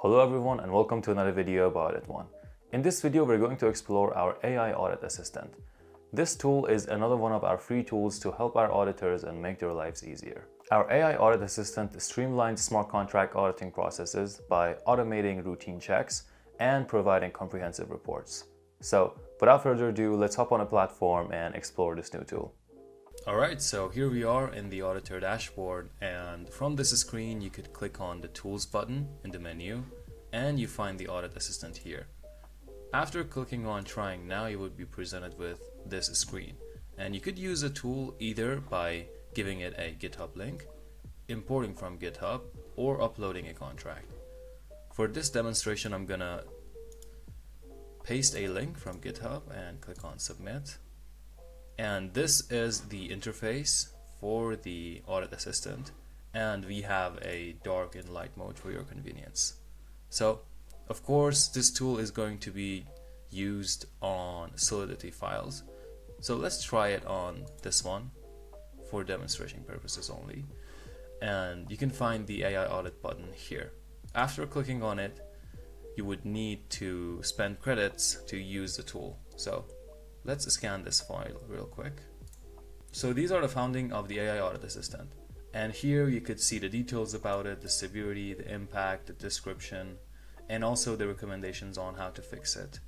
Hello everyone and welcome to another video about AuditOne. In this video we're going to explore our AI Audit Assistant. This tool is another one of our free tools to help our auditors and make their lives easier. Our AI Audit Assistant streamlines smart contract auditing processes by automating routine checks and providing comprehensive reports. So without further ado, let's hop on a platform and explore this new tool. Alright, so here we are in the Auditor dashboard, and from this screen you could click on the Tools button in the menu and you find the Audit Assistant here. After clicking on Trying Now, you would be presented with this screen, and you could use a tool either by giving it a GitHub link, importing from GitHub, or uploading a contract. For this demonstration I'm gonna paste a link from GitHub and click on Submit. And this is the interface for the Audit Assistant, and we have a dark and light mode for your convenience. So of course this tool is going to be used on Solidity files, so let's try it on this one for demonstration purposes only. And you can find the AI Audit button here. After clicking on it, you would need to spend credits to use the tool. So let's scan this file real quick. So these are the founding of the AI Audit Assistant, and here you could see the details about it, the severity, the impact, the description, and also the recommendations on how to fix it.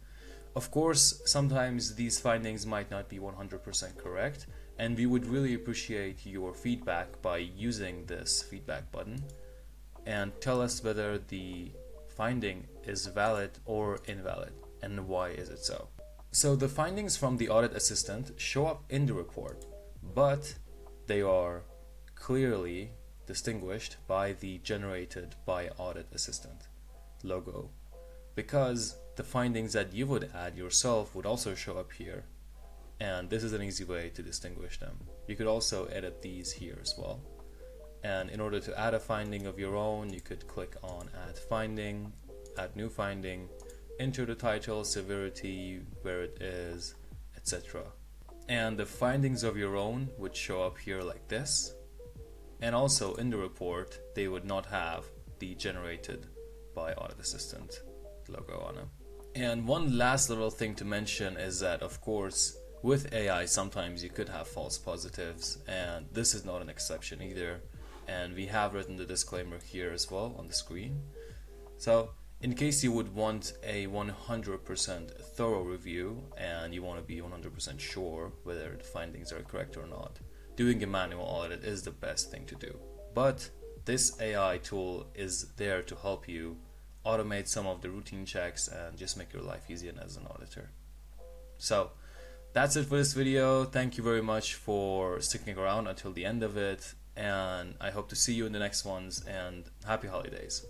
Of course, sometimes these findings might not be 100% correct, and we would really appreciate your feedback by using this feedback button and tell us whether the finding is valid or invalid, and why is it so. So the findings from the Audit Assistant show up in the report, but they are clearly distinguished by the Generated by Audit Assistant logo, because the findings that you would add yourself would also show up here, and this is an easy way to distinguish them. You could also edit these here as well, and in order to add a finding of your own, you could click on Add Finding, Add New Finding, enter the title, severity, where it is, etc. And the findings of your own would show up here like this, and also in the report they would not have the Generated by Audit Assistant logo on them. And one last little thing to mention is that of course with AI sometimes you could have false positives, and this is not an exception either, and we have written the disclaimer here as well on the screen. So in case you would want a 100% thorough review and you want to be 100% sure whether the findings are correct or not, doing a manual audit is the best thing to do. But this AI tool is there to help you automate some of the routine checks and just make your life easier as an auditor. So that's it for this video. Thank you very much for sticking around until the end of it, and I hope to see you in the next ones, and happy holidays.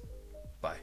Bye.